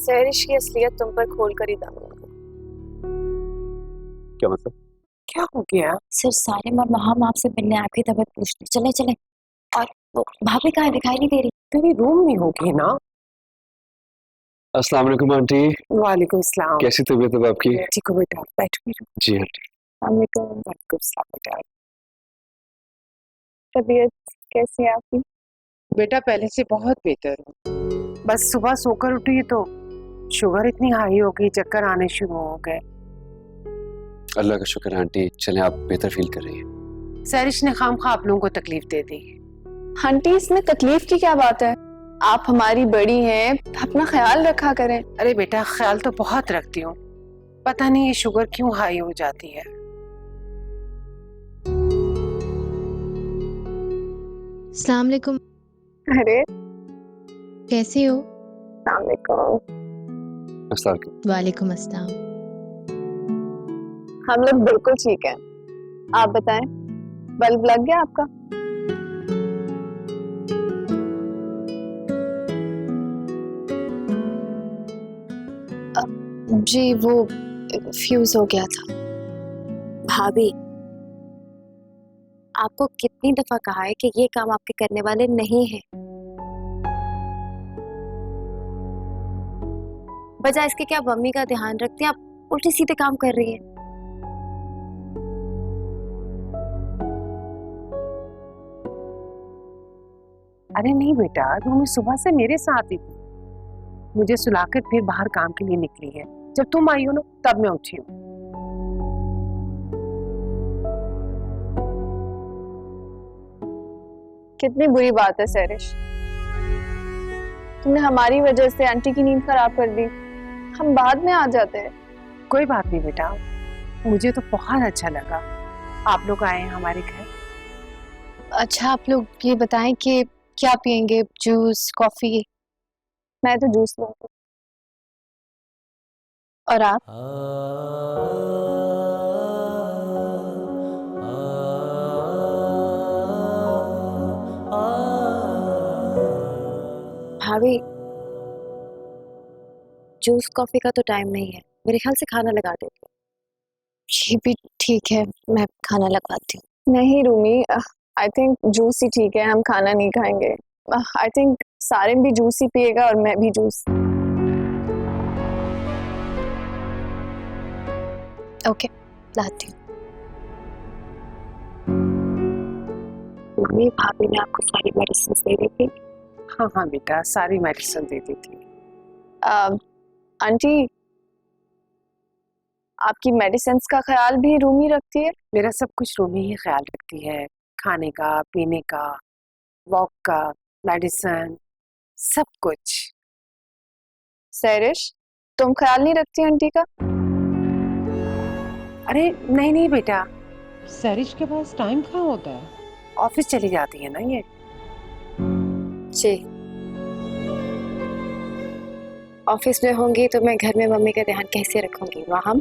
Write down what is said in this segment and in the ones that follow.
सहरिश की असलियत तुम पर खोल कर ही डालूंगी। क्या मतलब? क्या हो गया? सर सारिम और मोहम्मद आपसे मिलने आपकी तबीयत पूछने चले चले। और वो भाभी कहाँ दिखाई नहीं दे रही? तेरी रूम में होगी ना? अस्सलाम वालेकुम आंटी। वालेकुम सलाम। कैसी तबीयत है आपकी? ठीक हो बेटा, बैठ बेटा। जी आंटी। वालेकुम सलाम बेटा। तबीयत कैसी है आपकी? बेटा पहले से बहुत बेहतर हूँ। बस सुबह सोकर उठी तो शुगर इतनी हाई हो गई, चक्कर आने शुरू हो गए। अल्लाह का शुक्र है आंटी, चले आप बेहतर फील कर रही हैं। सैरिश ने खामखा आप लोगों को तकलीफ दे दी। आंटी इसमें तकलीफ की क्या बात है? आप हमारी बड़ी हैं, अपना ख्याल रखा करें। अरे बेटा ख्याल तो बहुत रखती हूँ, पता नहीं ये शुगर क्यों हाई हो जाती है। अस्सलाम वालेकुम। अरे कैसे हो? अस्सलाम वालेकुम। अस्सलाम वालेकुम। वालेकुम अस्सलाम। हम लोग बिल्कुल ठीक हैं। आप बताएं, बल्ब लग गया आपका? जी वो फ्यूज हो गया था। भाभी आपको कितनी दफा कहा है कि ये काम आपके करने वाले नहीं हैं। बजाय इसके कि आप मम्मी का ध्यान रखते हैं, आप उल्टे सीधे काम कर रही हैं। अरे नहीं बेटा, रूमी सुबह से मेरे साथ ही थी, मुझे सुलाकर फिर बाहर काम के लिए निकली है। जब तुम आई हो ना तब मैं उठी हूँ। कितनी बुरी बात है सैरिश, तुमने हमारी वजह से आंटी की नींद खराब कर दी। हम बाद में आ जाते हैं। कोई बात नहीं बेटा, मुझे तो बहुत अच्छा लगा आप लोग आए हैं हमारे घर। अच्छा आप लोग ये बताएं कि क्या पियेंगे, जूस, कॉफी? मैं तो जूस लूंगी। और आप? भाभी जूस कॉफी का तो टाइम नहीं है, मेरे ख्याल से खाना लगा देती हूँ। ये भी ठीक है, मैं खाना लगवाती हूँ। नहीं रूमी, आई थिंक जूस ही ठीक है, हम खाना नहीं खाएंगे। आई थिंक सारिम भी जूस ही पिएगा और मैं भी जूस। ओके लाती हूँ। मम्मी भाभी ने आपको सारी मेडिसिन दे दी थी? हाँ हाँ बेटा, सारी मेडिसिन दे दी थी। आंटी आपकी मेडिसिन का ख्याल भी रूमी रखती है? मेरा सब कुछ रूमी ही ख्याल रखती है, खाने का, पीने का, वॉक का, मेडिसिन, सब कुछ। सैरिश तुम ख्याल नहीं रखती आंटी का? अरे नहीं नहीं बेटा, सैरिश के पास टाइम कहाँ होता है? ऑफिस चली जाती है ना ये। जी ऑफिस में होंगी तो मैं घर में मम्मी का ध्यान कैसे रखूंगी? वहाँ हम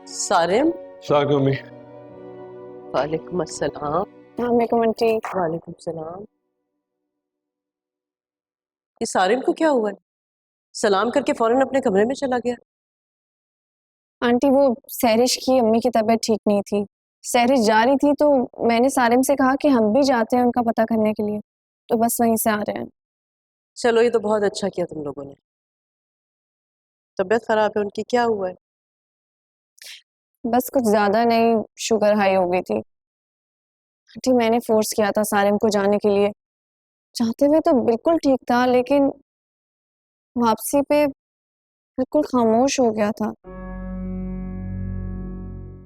सारिम। मम्मी। वालेकुम अस्सलाम। वालेकुम आंटी। वालेकुम सलाम। ये सारिम को क्या हुआ है? सलाम करके फौरन अपने कमरे में चला गया। आंटी वो सैरिश की अम्मी की तबीयत ठीक नहीं थी, सैरिश जा रही थी तो मैंने सारिम से कहा कि हम भी जाते हैं उनका पता करने के लिए, तो बस वहीं से आ रहे हैं। चलो ये तो बहुत अच्छा किया तुम लोगों ने। तबीयत खराब है उनकी, क्या हुआ है? बस कुछ ज्यादा नहीं, शुगर हाई हो गई थी। आंटी मैंने फोर्स किया था सारिम को जाने के लिए, चाहते हुए तो बिल्कुल ठीक था, लेकिन वापसी पे बिल्कुल खामोश हो गया था।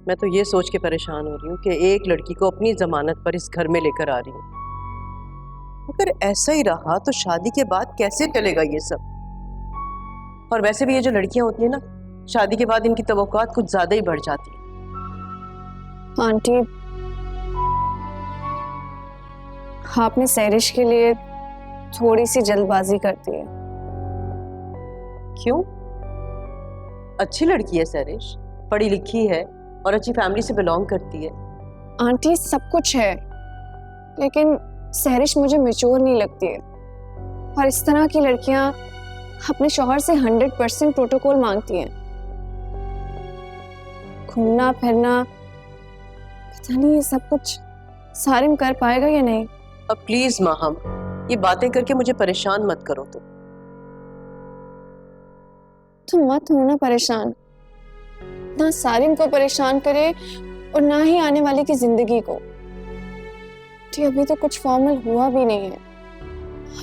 मैं तो ये सोच के परेशान हो रही हूँ कि एक लड़की को अपनी जमानत पर इस घर में लेकर आ रही हूँ। अगर ऐसा ही रहा तो शादी के बाद कैसे चलेगा ये सब? और वैसे भी ये जो लड़कियां होती है ना, शादी के बाद इनकी तवक्कुआत कुछ ज्यादा ही बढ़ जाती है। आंटी आपने सैरिश के लिए थोड़ी सी जल्दबाजी कर दी है। क्यों? अच्छी लड़की है सैरिश, पढ़ी लिखी है और अच्छी फैमिली से बिलोंग करती है। आंटी सब कुछ है, लेकिन सहरिश मुझे मैच्योर नहीं लगती है। और इस तरह की लड़कियां अपने शौहर से 100% प्रोटोकॉल मांगती हैं। घूमना फिरना, पता नहीं ये सब कुछ सारिम कर पाएगा या नहीं। अब प्लीज माहम, ये बातें करके मुझे परेशान मत करो तुम। तुम मत होना परेशान, ना सारिम को परेशान करे और ना ही आने वाले की जिंदगी को। जी अभी तो कुछ फॉर्मल हुआ भी नहीं है,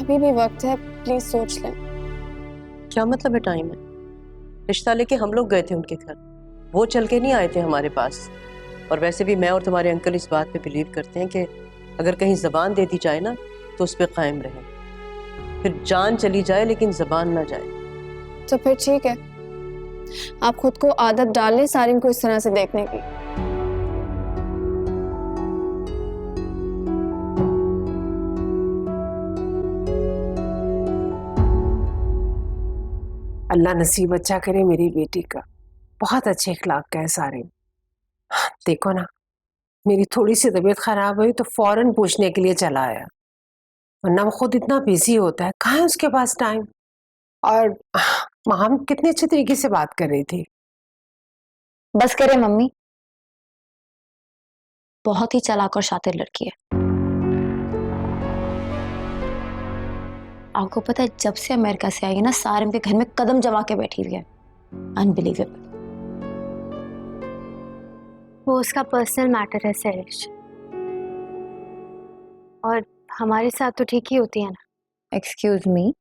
अभी भी वक्त है, प्लीज सोच लें। क्या मतलब है टाइम है? रिश्ता लेके हम लोग गए थे उनके घर, वो चल के नहीं आए थे हमारे पास। और वैसे भी मैं और तुम्हारे अंकल इस बात पे बिलीव करते हैं कि अगर कहीं जबान दे दी जाए ना तो उस पर कायम रहे, फिर जान चली जाए लेकिन जबान ना जाए। तो फिर ठीक है, आप खुद को आदत डाल लें सारिम को इस तरह से देखने की। अल्लाह नसीब अच्छा करे मेरी बेटी का, बहुत अच्छे इखलाक का है सारे। देखो ना, मेरी थोड़ी सी तबीयत खराब हुई तो फौरन पूछने के लिए चला आया, वरना वो खुद इतना बिजी होता है, कहाँ है उसके पास टाइम। और हम कितने अच्छे तरीके से बात कर रही थी। बस करे मम्मी, बहुत ही चालाक और शातिर लड़की है। आपको पता है जब से अमेरिका से आई है ना, सारिम के घर में कदम जमा के बैठी हुई है। अनबिलीवेबल। वो उसका पर्सनल मैटर है सैरिश, और हमारे साथ तो ठीक ही होती है ना। एक्सक्यूज मी,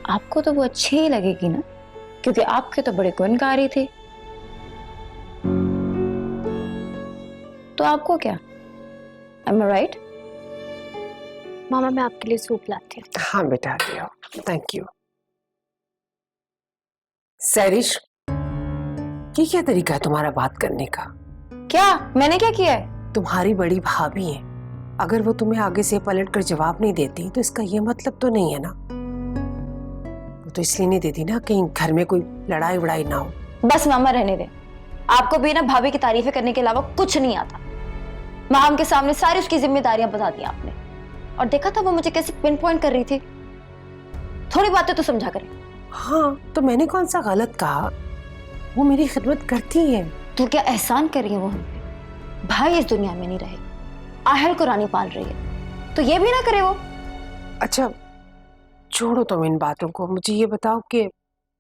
आपको तो वो अच्छी ही लगेगी ना, क्योंकि आपके तो बड़े गुणकारी थे। तो आपको क्या? Am I right? मामा मैं आपके लिए सूप लाती हूँ। हाँ बेटा, ले आओ, थैंक यू। सैरिश, ये क्या तरीका है तुम्हारा बात करने का? क्या मैंने क्या किया है? तुम्हारी बड़ी भाभी है, अगर वो तुम्हें आगे से पलट कर जवाब नहीं देती तो इसका ये मतलब तो नहीं है ना, वो तो इसलिए नहीं देती ना कहीं घर में कोई लड़ाई वड़ाई ना हो। बस मामा रहने दे, आपको भी ना भाभी की तारीफें करने के अलावा कुछ नहीं आता। माम के सामने सारी उसकी जिम्मेदारियां बता दी आपने, और देखा था वो मुझे कैसे पिन पॉइंट कर रही थी। थोड़ी बातें तो समझा करें। हाँ, तो मैंने कौन सा गलत कहा? वो मेरी खिदमत करती है। तो क्या एहसान कर रही है वो हम पे? भाई इस दुनिया में नहीं रहे, आहल को रानी पाल रही है, तो ये भी ना करे वो। अच्छा छोड़ो तुम इन बातों को, मुझे ये बताओ कि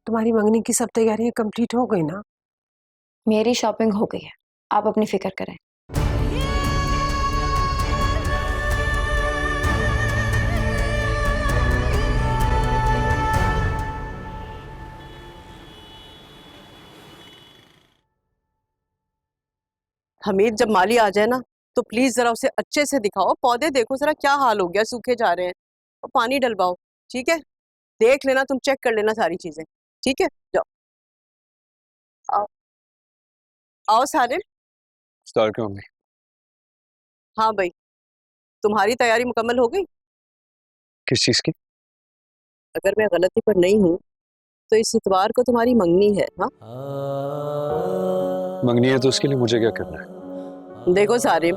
तुम्हारी मंगनी की सब तैयारियां कंप्लीट हो गई ना? मेरी शॉपिंग हो गई है, आप अपनी फिक्र करें। हमीद, जब माली आ जाए ना तो प्लीज जरा उसे अच्छे से दिखाओ। पौधे देखो जरा क्या हाल हो गया, सूखे जा रहे हैं, और पानी डलवाओ। ठीक है, देख लेना, तुम चेक कर लेना सारी चीजें। ठीक है, जाओ। आओ आओ सारिम। स्टार क्यों मम्मी? हाँ भाई, तुम्हारी तैयारी मुकम्मल हो गई? किस चीज की? अगर मैं गलती पर नहीं हूँ तो इस इतवार को तुम्हारी मंगनी है। हाँ, मंगनी है तो उसके लिए मुझे क्या करना है? देखो सारिम,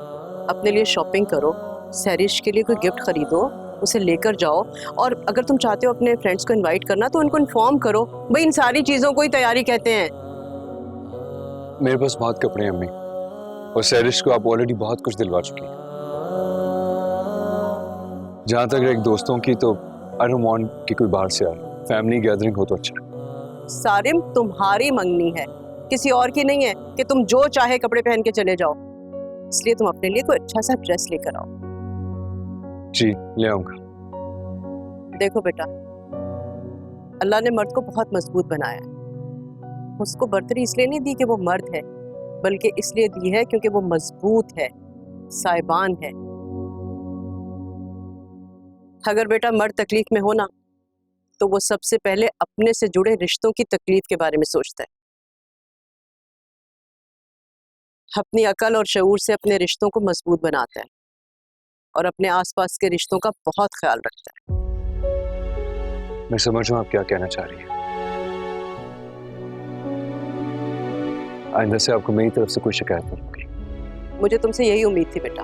अपने लिए शॉपिंग करो, सैरिश के लिए कोई गिफ्ट खरीदो, उसे लेकर जाओ। और अगर तुम चाहते हो अपने फ्रेंड्स को इनवाइट करना तो उनको इन्फॉर्म करो। भाई इन सारी चीजों को ही तैयारी कहते हैं। मेरे पास बहुत कपड़े हैं अम्मी, और सैरिश को आप ऑलरेडी बहुत कुछ दिलवा चुकी हैं। जहां तक एक दोस्तों की, तो आई डोंट वांट कि कोई बाहर से आए। फैमिली गैदरिंग हो तो अच्छा है। सारिम, तुम्हारी मंगनी है, किसी और की नहीं है कि तुम जो चाहे कपड़े पहन के चले जाओ। इसलिए तुम अपने लिए कोई अच्छा सा ड्रेस लेकर आओ। जी, ले आऊंगा। देखो बेटा, अल्लाह ने मर्द को बहुत मजबूत बनाया है। उसको बर्तरी इसलिए नहीं दी कि वो मर्द है, बल्कि इसलिए दी है क्योंकि वो मजबूत है, साइबान है। अगर बेटा मर्द तकलीफ में हो ना तो वो सबसे पहले अपने से जुड़े रिश्तों की तकलीफ के बारे में सोचता है। अपनी अकल और शऊर से अपने रिश्तों को मजबूत बनाता है और अपने आसपास के रिश्तों का बहुत ख्याल रखता है। मैं समझ रहा हूँ आप क्या कहना चाह रही हैं। आइंदा से आपको मेरी तरफ से कोई शिकायत नहीं होगी। मुझे तुमसे यही उम्मीद थी बेटा।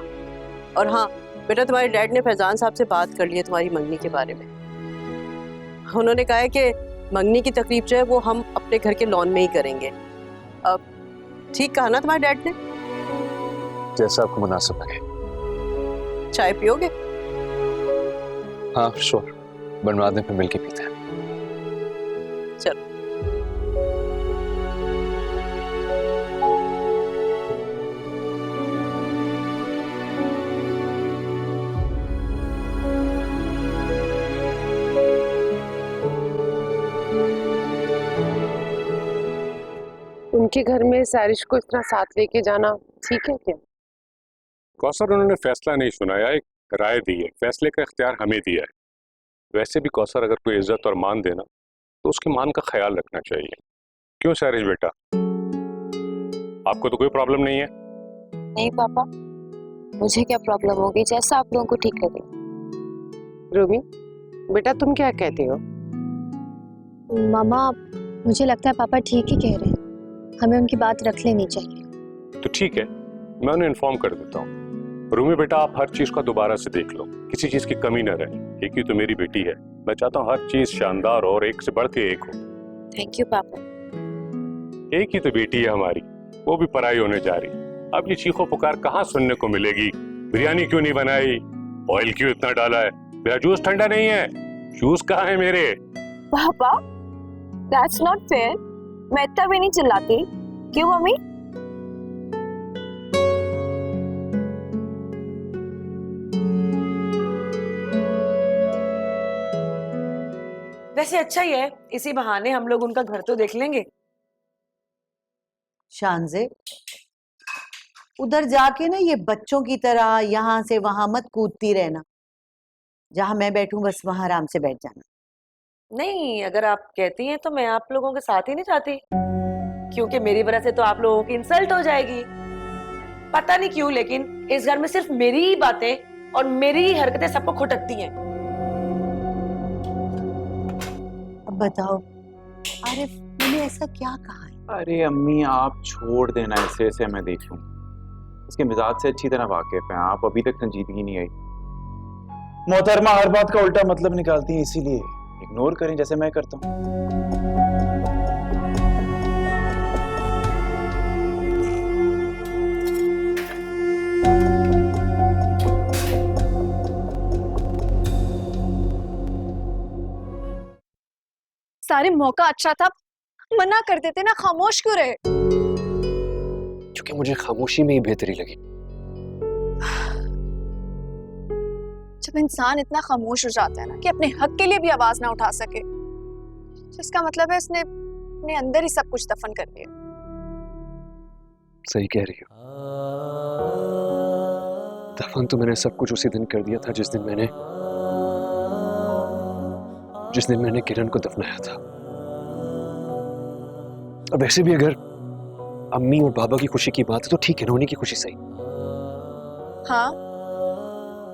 और हाँ बेटा, तुम्हारे डैड ने फैजान साहब से बात कर ली है तुम्हारी मंगनी के बारे में। उन्होंने कहा है कि मंगनी की तकलीफ जो है वो हम अपने घर के लॉन में ही करेंगे। अब ठीक कहा ना तुम्हारे डैड ने? जैसा आपको मुनासिब लगे। चाय पियोगे? हाँ श्योर, बनवा दें फिर मिलके पीते हैं। चलो। उनके घर में सैरिश को इतना साथ लेके जाना ठीक है क्या? कौसर, उन्होंने फैसला नहीं सुनाया, एक राय दी है, फैसले का इख्तियार हमें दिया है। वैसे भी कौसर अगर कोई इज्जत और मान देना तो उसके मान का ख्याल रखना चाहिए। क्यों सैरिश बेटा, आपको तो कोई प्रॉब्लम नहीं है? नहीं पापा, मुझे क्या प्रॉब्लम होगी, जैसा आप लोगों को ठीक लगे। रूमी बेटा, तुम क्या कहते हो? मामा, मुझे लगता है पापा ठीक ही कह रहे हैं, हमें उनकी बात रख लेनी चाहिए। तो ठीक है, मैं उन्हें इन्फॉर्म कर देता हूँ। रूमी बेटा, आप हर चीज का दोबारा से देख लो, किसी चीज की कमी न रहे। एक ही तो मेरी बेटी है, मैं चाहता हूँ हर चीज शानदार और एक से बढ़ के एक हो। थैंक यू पापा। एक ही तो बेटी है हमारी, वो भी पराई होने जा रही। अब ये चीखो पुकार कहाँ सुनने को मिलेगी? बिरयानी क्यों नहीं बनाई, ऑयल क्यों इतना डाला है, मेरा जूस ठंडा नहीं है, जूस कहाँ है मेरे? पापा, दैट्स नॉट फेयर। मैं इतना भी नहीं चिल्लाती। क्यों मम्मी? वैसे अच्छा ही है, इसी बहाने हम लोग उनका घर तो देख लेंगे। शानज़े, उधर जाके ना ये बच्चों की तरह यहाँ से वहां मत कूदती रहना। जहां मैं बैठूं बस वहां आराम से बैठ जाना। नहीं, अगर आप कहती हैं तो मैं आप लोगों के साथ ही नहीं जाती, क्योंकि मेरी वजह से तो आप लोगों की इंसल्ट हो जाएगी। पता नहीं क्यों, लेकिन इस घर में सिर्फ मेरी ही बातें और मेरी ही हरकतें सबको खटकती हैं। अब बताओ आरिफ, मैंने ऐसा क्या कहा है? अरे अम्मी, आप छोड़ देना, ऐसे मैं देख लूं। इसके मिजाज से अच्छी तरह वाकिफ हैं आप, अभी तक संजीदगी नहीं आई। मोहतरमा हर बात का उल्टा मतलब निकालती हैं, इसीलिए इग्नोर करें जैसे मैं करता हूँ। सारे मौका अच्छा था, मना कर देते ना, खामोश क्यों रहे? क्योंकि मुझे खामोशी में ही बेहतरी लगी। जब इंसान इतना खामोश हो जाता है ना कि अपने हक के लिए भी आवाज ना उठा सके, जिसका मतलब है उसने अपने अंदर ही सब कुछ दफन कर दिया। सही कह रही हो। दफन तो मैंने सब कुछ उसी दिन कर दिया था जिस दिन मैंने किरण को दफनाया था। अब वैसे भी अगर अम्मी और बाबा की खुशी की बात है तो ठीक है ना, उन्हीं की खुशी सही। हाँ,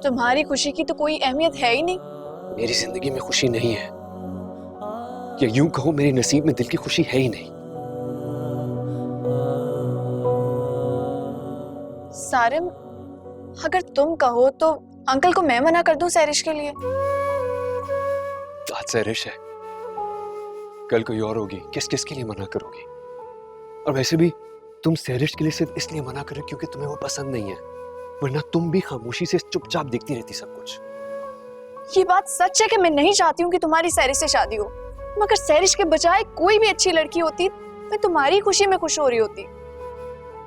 तुम्हारी खुशी की तो कोई अहमियत है ही नहीं। मेरी जिंदगी में खुशी नहीं है, या यूं कहो मेरे नसीब में दिल की खुशी है ही नहीं। सारिम, अगर तुम कहो तो अंकल को मैं मना कर दूं सैरिश के लिए। आज सैरिश है, कल कोई और होगी, किस किस के लिए मना करोगी? और वैसे भी तुम सैरिश के लिए सिर्फ इसलिए मना कर रहे हो क्योंकि तुम्हें वो पसंद नहीं है, वरना तुम भी खामोशी से चुपचाप देखती रहती सब कुछ। ये बात सच है कि मैं नहीं चाहती हूँ कि तुम्हारी सैरिश से शादी हो, मगर सैरिश के बजाय कोई भी अच्छी लड़की होती, मैं तुम्हारी खुशी में खुश हो रही होती।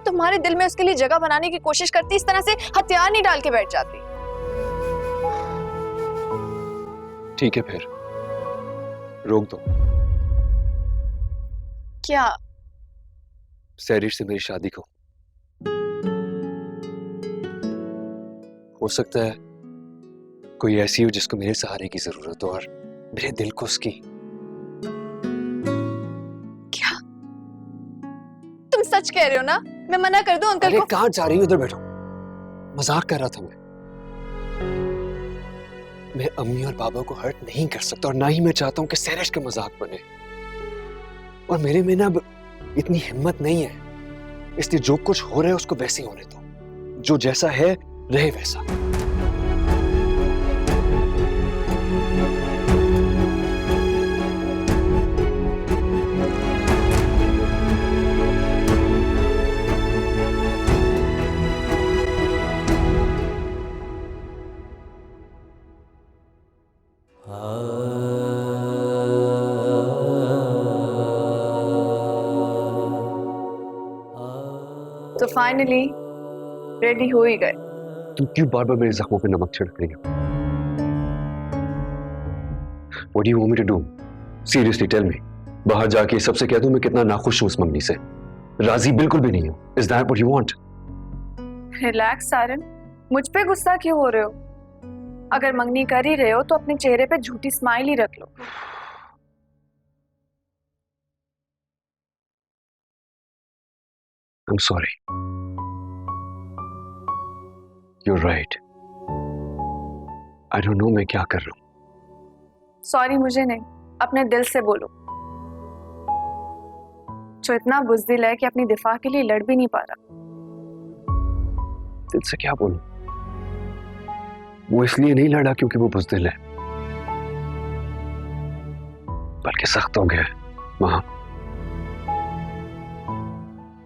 तुम्हारे दिल में उसके लिए जगह बनाने की कोशिश करती, इस तरह से हथियार नहीं डाल के बैठ जाती। ठीक है, फिर रोक दो। क्या? सैरिश से मेरी शादी को। हो सकता है कोई ऐसी हो जिसको मेरे सहारे की जरूरत हो और मेरे दिल को उसकी। क्या तुम सच कह रहे हो ना? मैं मना कर दूं अंकल को? कहाँ जा रही हो? उधर बैठो, मजाक कर रहा था मैं। मैं अम्मी और पापा को हर्ट नहीं कर सकता और ना ही मैं चाहता हूं कि सैरिश का मजाक बने। और मेरे में ना अब इतनी हिम्मत नहीं है, इसलिए जो कुछ हो रहा है उसको वैसे ही होने दो, जो जैसा है रहे वैसा। तो फाइनली रेडी हो ही गए। तुम क्यों बार बार मेरे जख्मों पे नमक छिड़क रही हो? What do you want me to do? Seriously, tell me. बाहर जाके सबसे कह दूं मैं कितना नाखुश हूं उस मंगनी से। राजी बिल्कुल भी नहीं हूं। Is that what you want? Relax Saran, मुझ पे गुस्सा क्यों हो रहे हो? अगर मंगनी कर ही रहे हो तो अपने चेहरे पे झूठी स्माइल ही रख लो। I'm sorry. You're right. I don't know मैं क्या कर रहा हूँ। सॉरी मुझे नहीं, अपने दिल से बोलो, जो इतना बुज़दिल है कि अपनी दिफा के लिए लड़ भी नहीं पा रहा। दिल से क्या बोलूं? वो इसलिए नहीं लड़ा क्योंकि वो बुज़दिल है, बल्कि सख्त हो गया है मां।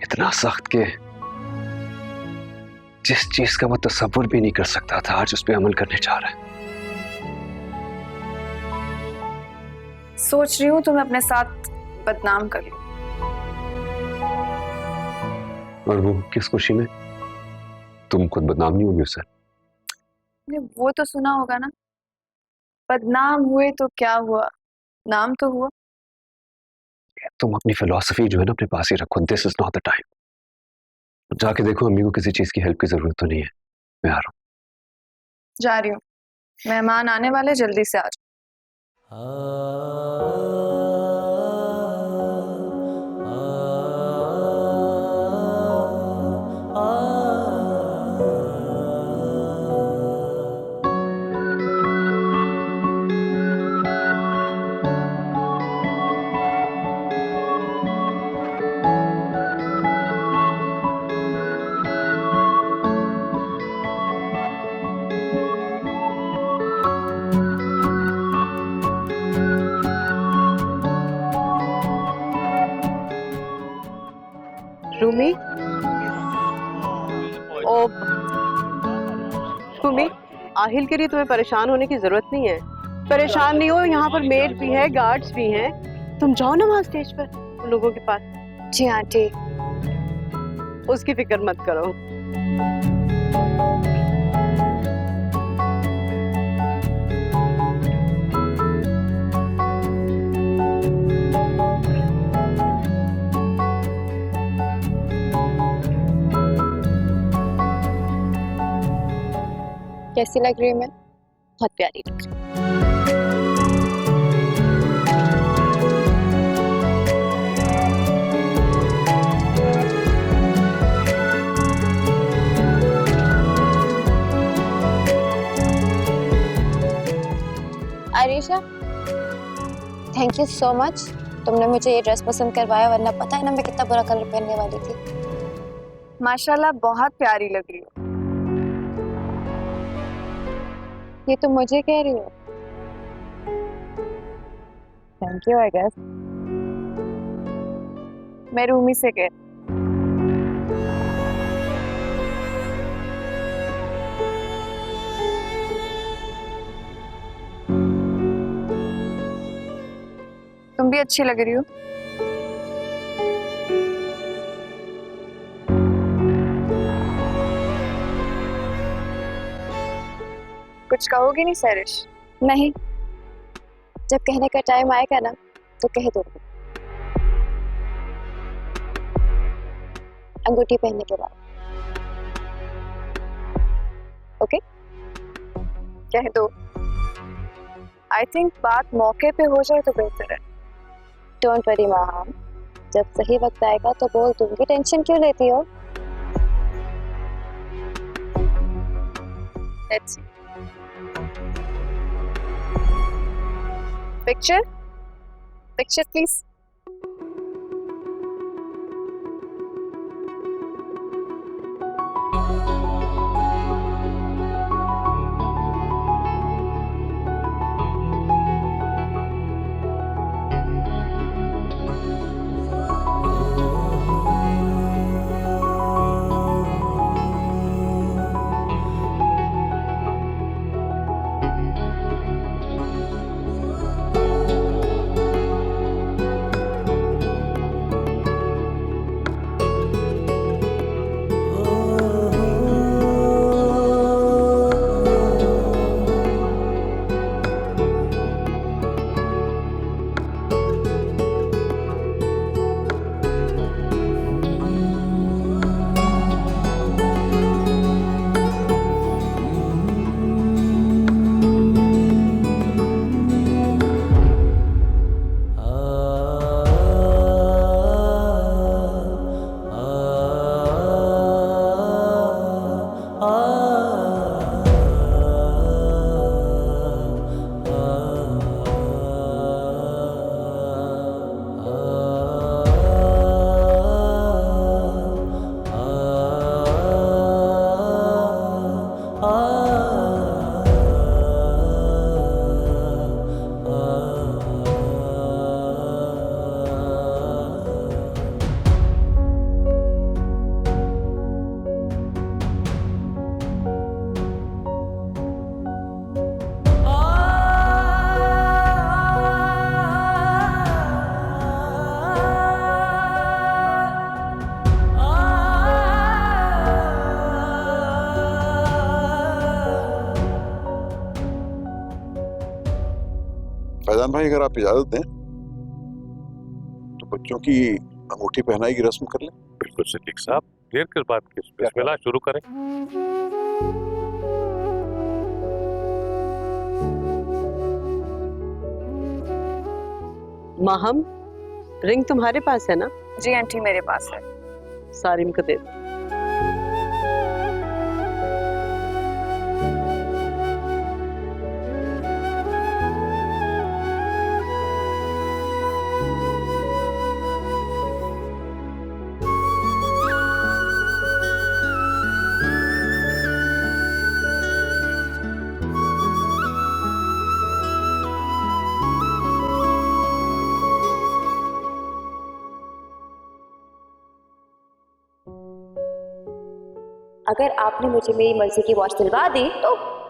इतना सख्त के जिस चीज का वो तसव्वुर भी नहीं कर सकता था आज उस पर अमल करने जा रहा है। सोच रही हूँ तुम्हें अपने साथ बदनाम कर लूं। और वो किस खुशी में? तुम खुद बदनाम नहीं होगी उससे। वो तो सुना होगा ना, बदनाम हुए तो क्या हुआ, नाम तो हुआ। तुम अपनी फिलॉसफी जो है ना अपने पास ही रखो। This is not the time. जाके देखो अम्मी को किसी चीज की हेल्प की जरूरत तो नहीं है। मैं आ रहा हूँ। जा रही हूँ, मेहमान आने वाले, जल्दी से आ जाओ। रूमी, ओ रूमी, आहिल के लिए तुम्हें परेशान होने की जरूरत नहीं है। परेशान नहीं हो, यहाँ पर मेड भी है, गार्ड्स भी हैं। तुम जाओ ना वहाँ स्टेज पर उन लोगों के पास। जी आंटी। उसकी फिक्र मत करो। कैसी लग रही है मैं? बहुत प्यारी लग रही है। Arisha, thank you so much. तुमने मुझे ये ड्रेस पसंद करवाया, वरना पता है ना मैं कितना बुरा कलर पहनने वाली थी। माशाल्लाह बहुत प्यारी लग रही हो। ये तुम मुझे कह रही हो? Thank you I guess. मैं रूमी से कह। तुम भी अच्छी लग रही हो। कुछ कहोगी नहीं सैरिश? नहीं, जब कहने का टाइम आएगा ना तो कह दूंगी, अंगूठी पहनने के बाद। ओके? कह दो। आई थिंक बात मौके पे हो जाए तो बेहतर है। डोंट वरी माम, जब सही वक्त आएगा तो बोल दूंगी, टेंशन क्यों लेती हो? Let's see. Picture picture please. Faizan भाई, अगर आप इजाजत दें तो बच्चों की अंगूठी पहनाई की रस्म कर लें। बिल्कुल सिद्दीक साहब, देर किस बात की, बिस्मिल्लाह शुरू करें। माहम, रिंग तुम्हारे पास है ना? जी आंटी मेरे पास है। सारिम को दे दो। अगर आपने मुझे मेरी मर्जी की वॉच दिलवा दी तो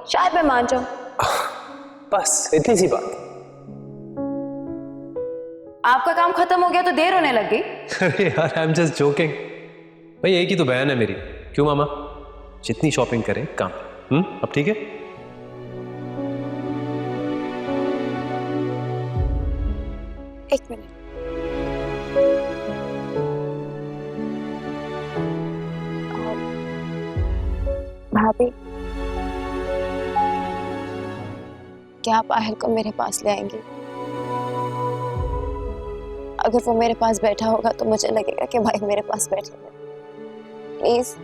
शायद मैं मान जाऊं। बस इतनी सी बात। आपका काम खत्म हो गया तो देर होने लग गई। अरे यार, आई एम जस्ट जोकिंग। भाई एक ही तो बहन है मेरी, क्यों मामा? जितनी शॉपिंग करें काम। अब ठीक है। एक मिनट। भाभी, क्या आप आहिल को मेरे पास ले आएंगी? अगर वो मेरे पास बैठा होगा तो मुझे लगेगा कि भाई मेरे पास बैठे हैं। प्लीज।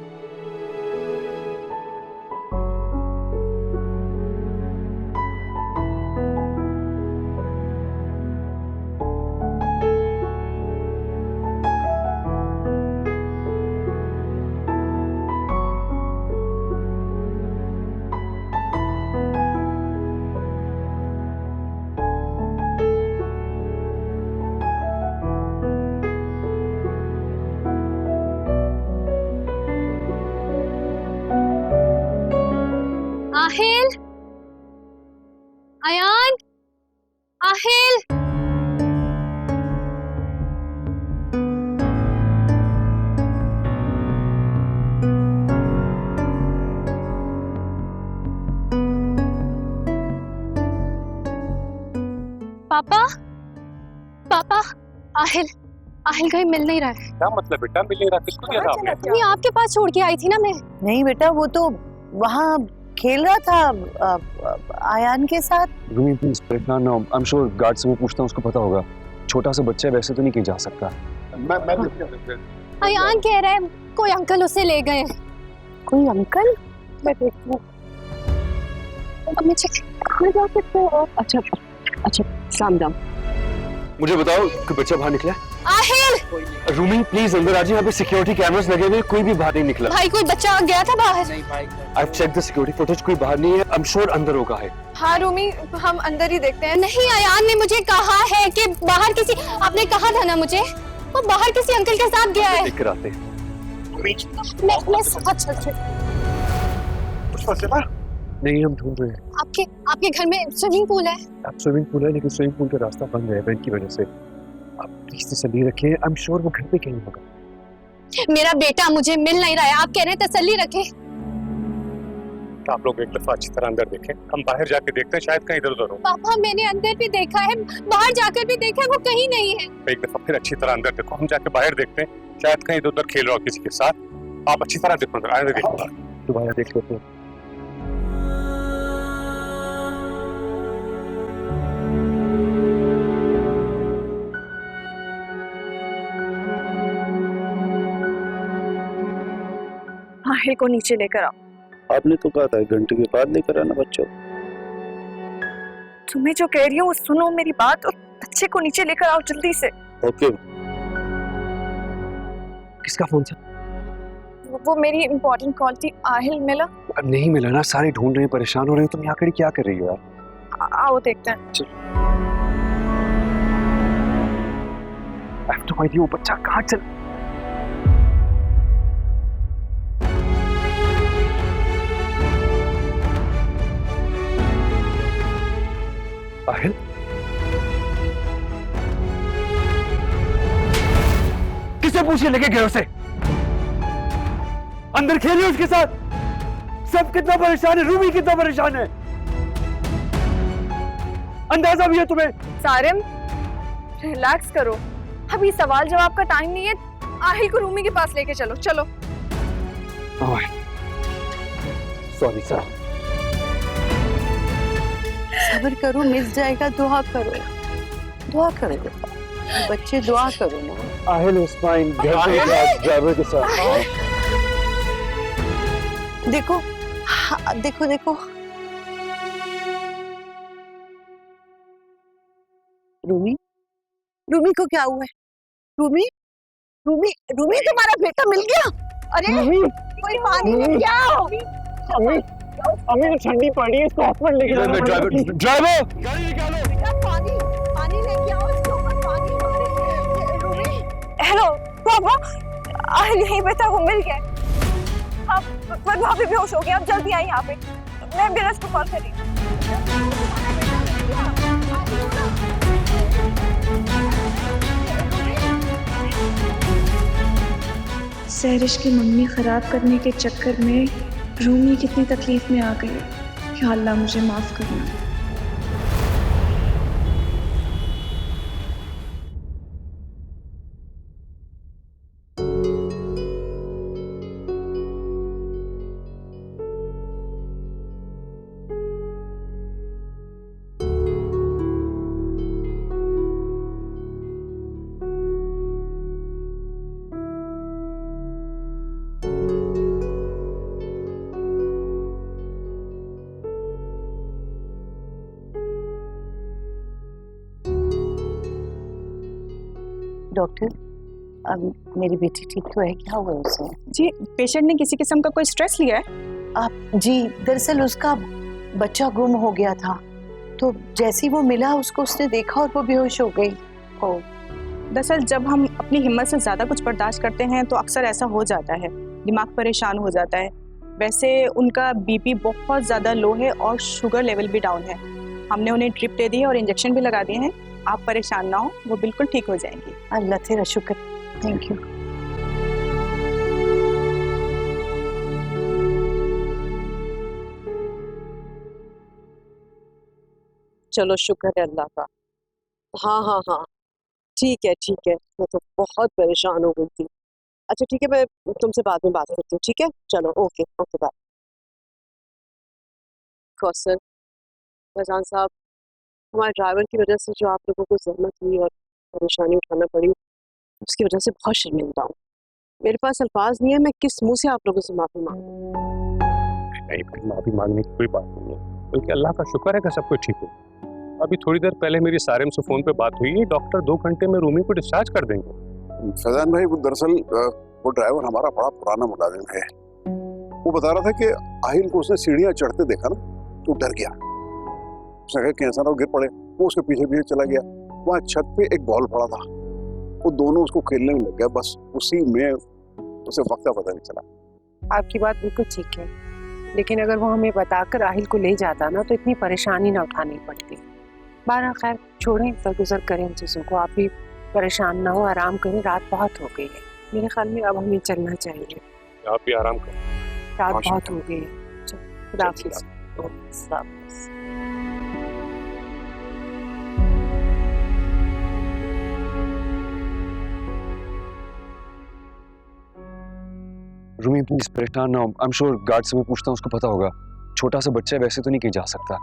आहिल, अयान, आहिल। पापा, पापा, आहिल, आहिल कहीं मिल नहीं रहा है। क्या मतलब बेटा, मिल नहीं रहा? किसको दिया था आपने? नहीं, आपके पास छोड़ के आई थी ना मैं। नहीं बेटा, वो तो वहाँ खेल रहा था आयान के साथ। रूमी प्लीज परेशान ना हो। आई एम श्योर गार्ड से मैं पूछता हूँ, उसको पता होगा। छोटा सा बच्चा है, वैसे तो नहीं कहीं जा सकता। मैं अयान कह रहा है कोई अंकल उसे ले गए। कोई अंकल? मैं देखती हूँ। अब मुझे कहाँ जा सकते हो? अच्छा अच्छा, काम डाउन। मुझे बताओ कोई बच्चा बाहर निकला? आहिल, रूमी प्लीज अंदर आ जाइए, यहाँ पे सिक्योरिटी कैमरास लगे हुए, कोई भी बाहर नहीं निकला। भाई कोई बच्चा गया था बाहर? I've checked the security footage, कोई बाहर नहीं है। I'm sure अंदर होगा है। हाँ रूमी, हम अंदर ही देखते हैं। नहीं, अयान ने मुझे कहा है कि बाहर किसी, आपने कहा था ना मुझे, वो बाहर किसी अंकल के साथ गया है। देख कर आते हैं। मैं साथ चलती हूँ। नहीं, हम ढूंढ रहे हैं। आपके घर में स्विमिंग पूल है? अब स्विमिंग पूल है, लेकिन स्विमिंग पूल का रास्ता बंद है इवेंट की वजह से। आप प्लीज तसल्ली रखें, आई एम श्योर वो घर पे कहीं होगा। मेरा बेटा मुझे मिल नहीं रहा है, आप कह रहे हैं तसल्ली रखें। आप लोग एक दफा अच्छी तरह अंदर देखें, हम बाहर जाके देखते हैं, शायद कहीं इधर उधर हो। पापा मैंने अंदर भी देखा है, बाहर जाकर भी देखा है, वो कहीं नहीं है। एक दफा फिर अच्छी तरह अंदर देखो, हम जाके बाहर देखते हैं, शायद कहीं इधर उधर खेल रहा हो किसी के साथ। आप अच्छी तरह देखो, अंदर आगे देखो। दोबारा देख लेते हैं। आहिल को नीचे लेकर आओ। आपने तो कहा था 1 घंटे के बाद लेकर आना बच्चों। तुम्हें जो कह रही हूँ सुनो मेरी बात, और बच्चे को नीचे लेकर आओ जल्दी से। ओके। किसका फोन था? वो मेरी इम्पोर्टेंट कॉल थी। आहिल मिला? अब नहीं मिला ना, सारे ढूंढ रहे हैं, परेशान हो रहे हैं। तुम यहाँ खड़ी क्या कर रही हो यार? आओ देखते हैं। I have no idea वो बच्चा कहाँ चल। आहिल, किसे पूछे लेके गए उसे? अंदर खेलिए उसके साथ। सब कितना परेशान है, रूमी कितना परेशान है, अंदाजा भी है तुम्हें? सारिम रिलैक्स करो, अभी सवाल जवाब का टाइम नहीं है। आहिल को रूमी के पास लेके चलो। चलो। Sorry sir. सब्र करो, मिल जाएगा। दुआ करो, दुआ करो बच्चे, दुआ करो ना। आहिल इज फाइन, ड्राइवर के साथ। देखो, हाँ, देखो देखो। रूमी, रूमी को क्या हुआ है? रूमी, रूमी, रूमी तुम्हारा बेटा मिल गया? अरे कोई पानी लेके आओ। हमें ठंडी पड़ी है, इसको हॉस्पिटल लेके जाना पड़ेगा। ड्राइवर गाड़ी निकालो। बेटा पानी, पानी लेके आओ, इसके ऊपर पानी। रूमी, हेलो पापा, आहिल यहीं पे था, वो मिल गया। आप पर वहाँ पे बेहोश हो गए, आप जल्दी आइए यहाँ पे। मैं बिरस को कॉल कर रही हूँ। सहरिश की मम्मी ख़राब करने के चक्कर में रूमी कितनी तकलीफ में आ गई। या अल्लाह मुझे माफ़ करना। डॉक्टर, अब मेरी बेटी ठीक तो है? क्या हुआ उसे? जी, पेशेंट ने किसी किस्म का कोई स्ट्रेस लिया है? आप जी, दरअसल उसका बच्चा गुम हो गया था, तो जैसे ही वो मिला उसको उसने देखा और वो बेहोश हो गई। ओ, दरअसल जब हम अपनी हिम्मत से ज़्यादा कुछ बर्दाश्त करते हैं तो अक्सर ऐसा हो जाता है, दिमाग परेशान हो जाता है। वैसे उनका बीपी बहुत ज़्यादा लो है और शुगर लेवल भी डाउन है। हमने उन्हें ड्रिप दे दी है और इंजेक्शन भी लगा दिए हैं। आप परेशान ना हो, वो बिल्कुल ठीक हो जाएंगी। अल्लाह तेरा शुक्र, थैंक यू। चलो शुक्र है अल्लाह का। हाँ हाँ हाँ, ठीक है ठीक है, मैं तो बहुत परेशान हो गई थी। अच्छा ठीक है, मैं तुमसे बाद में बात करती हूँ, ठीक है? चलो okay okay bye. Kausar, Faizan साहब, हमारे ड्राइवर की वजह से जो आप लोगों को जहमत हुई और परेशानी उठाना पड़ी, उसकी वजह से बहुत शर्मिंदा हूँ। मेरे पास अल्फाज नहीं है, मैं किस मुंह से आप लोगों से माफी मांगूं। नहीं, माफी मांगने की कोई बात नहीं है, बल्कि अल्लाह का शुक्र है कि सब कुछ ठीक हो। अभी थोड़ी देर पहले मेरी सारिम से फोन पे बात हुई है, डॉक्टर 2 घंटे में रूमी को डिस्चार्ज कर देंगे। फैजान भाई, वो दरअसल वो ड्राइवर हमारा बड़ा पुराना मुलाजिम है। वो बता रहा था कि आहिल को उसने सीढ़ियां चढ़ते देखा ना तो डर गया। उसने कहा कि ऐसा ना गिर पड़े। वो उसके पीछे पीछे चला गया। वहाँ छत पे एक बॉल पड़ा था, वो दोनों उसको खेलने में लग गया। बस उसी में उसे वक्त का पता नहीं चला। आपकी बात बिल्कुल ठीक है, लेकिन अगर वो हमें बताकर आहिल को ले जाता ना तो इतनी परेशानी ना उठानी पड़ती। बारह खैर छोड़ें, दरगुजर करें इन चीज़ों को। आप भी परेशान ना हो, आराम करें, रात बहुत हो गई है। मेरे ख्याल में अब हमें चलना चाहिए। आप भी आराम करें, रात बहुत हो गई है। खुदा हाफिज़। रूमी प्लीज परेशान ना हो। आई एम श्योर गार्ड से मैं पूछता हूँ, उसको पता होगा। छोटा सा बच्चा है, वैसे तो नहीं कहीं जा सकता।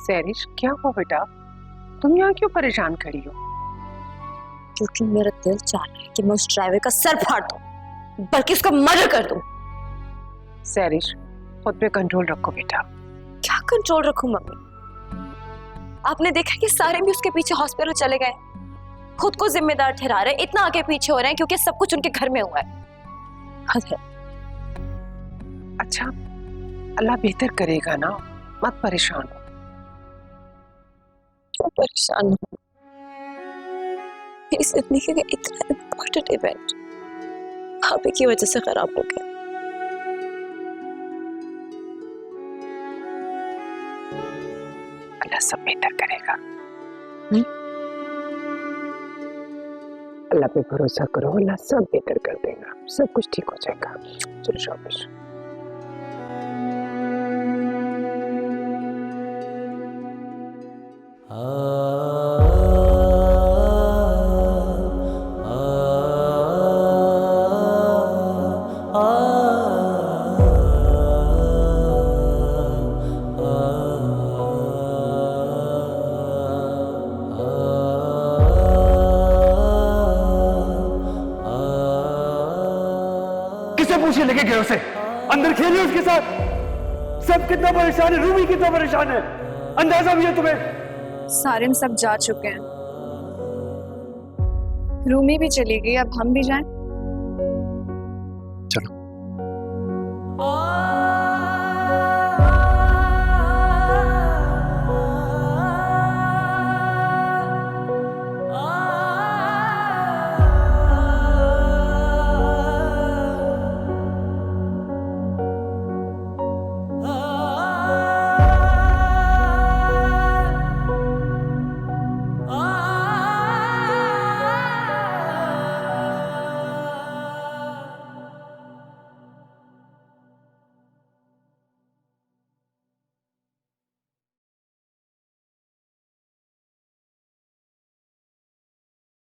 सैरिश, क्या हुआ बेटा? तुम यहाँ क्यों परेशान खड़ी हो? क्योंकि मेरा दिल चाह रहा है कि मैं उस ड्राइवर का सर फाड़ दूं, बल्कि उसका मर्डर कर दूं। सैरिश, खुद पे कंट्रोल रखो बेटा। क्या कंट्रोल रखूं मम्मी? आपने देखा कि सारे भी उसके पीछे हॉस्पिटल चले गए, खुद को जिम्मेदार ठहरा रहे, इतना आगे पीछे हो रहे हैं क्योंकि सब कुछ उनके घर में हुआ है। अच्छा, अल्लाह बेहतर करेगा ना, मत परेशान हो। क्यों परेशान हूँ? मेरी जिंदगी का इतना इम्पोर्टेंट इवेंट भाभी की वजह से खराब हो गया। अल्लाह सब बेहतर करेगा। अल्लाह पे भरोसा करो, अल्लाह सब बेहतर कर देगा, सब कुछ ठीक हो जाएगा। चलो शाबाश। पूछे लेके गए उसे, अंदर खेलिए उसके साथ। सब कितना परेशान है, रूमी कितना परेशान है, अंदाजा भी है तुम्हें? सारिम सब जा चुके हैं, रूमी भी चली गई, अब हम भी जाएं? चलो।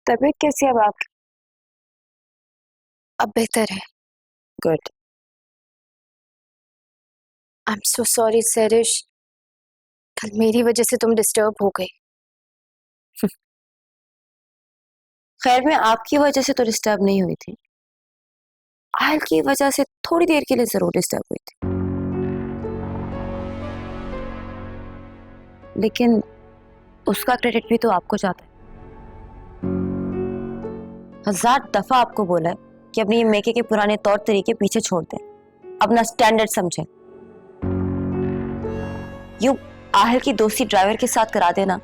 तबीयत कैसी है अब आपकी? अब बेहतर है। Good. I am so sorry Sairish, कल मेरी वजह से तुम डिस्टर्ब हो गई। खैर मैं आपकी वजह से तो डिस्टर्ब नहीं हुई थी, आयल की वजह से थोड़ी देर के लिए जरूर डिस्टर्ब हुई थी, लेकिन उसका क्रेडिट भी तो आपको जाता है। 1000 दफा आपको बोला है कि अपनी मेके के पुराने तौर तरीके पीछे छोड़ दें, अपना स्टैंडर्ड समझें। यूं आहिल की दोस्ती ड्राइवर के साथ करा देना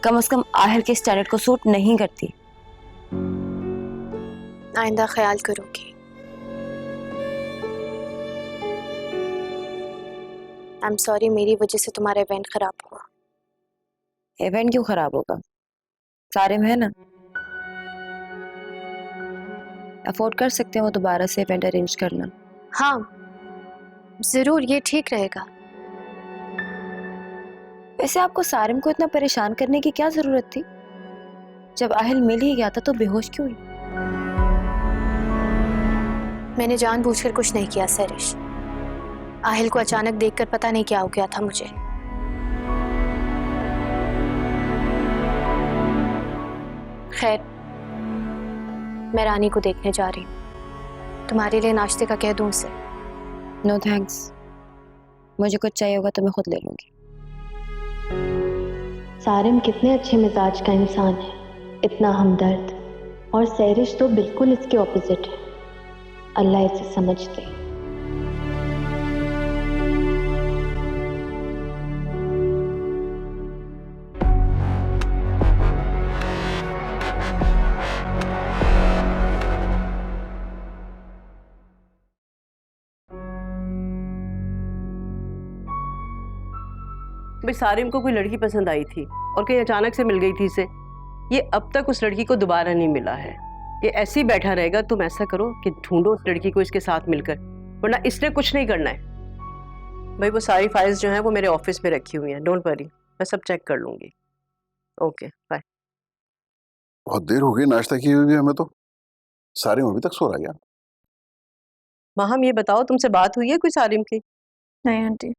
कम से कम आहिल के स्टैंडर्ड को सूट नहीं करती। आइंदा ख्याल करोगी। आई एम सॉरी, मेरी वजह से तुम्हारा इवेंट खराब हुआ। इवेंट क्यों खराब होगा? सारे में है ना, अफोर्ड कर सकते हैं वो दोबारा से इवेंट अरेंज करना। हाँ जरूर, ये ठीक रहेगा। वैसे आपको सारिम को इतना परेशान करने की क्या जरूरत थी? जब आहिल मिल ही गया था तो बेहोश क्यों हुई? मैंने जानबूझकर कुछ नहीं किया सैरिश, आहिल को अचानक देखकर पता नहीं क्या हो गया था मुझे। खैर मैं रानी को देखने जा रही हूँ। तुम्हारे लिए नाश्ते का कह दूँ उसे? नो थैंक्स, मुझे कुछ चाहिए होगा तो मैं खुद ले लूंगी। सारिम कितने अच्छे मिजाज का इंसान है, इतना हमदर्द, और सैरिश तो बिल्कुल इसके ऑपोजिट है। अल्लाह इसे समझते। भाई सारिम को कोई लड़की पसंद आई थी और कहीं अचानक से मिल गई थी इसे। ये अब तक उस लड़की को दोबारा नहीं मिला है। ये ऐसे ही बैठा रहेगा। तुम ऐसा करो कि ढूंढो उस लड़की को इसके साथ मिलकर, वरना इसने कुछ नहीं करना है। भाई वो सारी फाइल्स जो हैं वो मेरे ऑफिस में रखी हुई हैं, डोंट वरी, मैं सब चेक कर लूंगी। Okay bye. बहुत देर हो गई नाश्ता किए हुए हमें तो। सारिम अभी तक सो रहा है। माहम ये बताओ तुमसे बात हुई है कोई सारिम की? नहीं आंटी।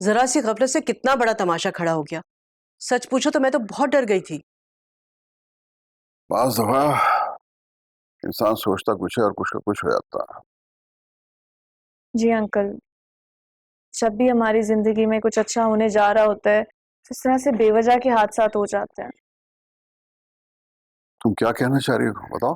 जरा सी गफलत से कितना बड़ा तमाशा खड़ा हो गया। सच पूछो तो मैं तो बहुत डर गई थी। बाज़ दफा इंसान सोचता कुछ है और कुछ का कुछ हो जाता है। जी अंकल, जब भी हमारी जिंदगी में कुछ अच्छा होने जा रहा होता है तो इस तरह से बेवजह के हादसात हो जाते हैं। तुम क्या कहना चाह रही हो बताओ।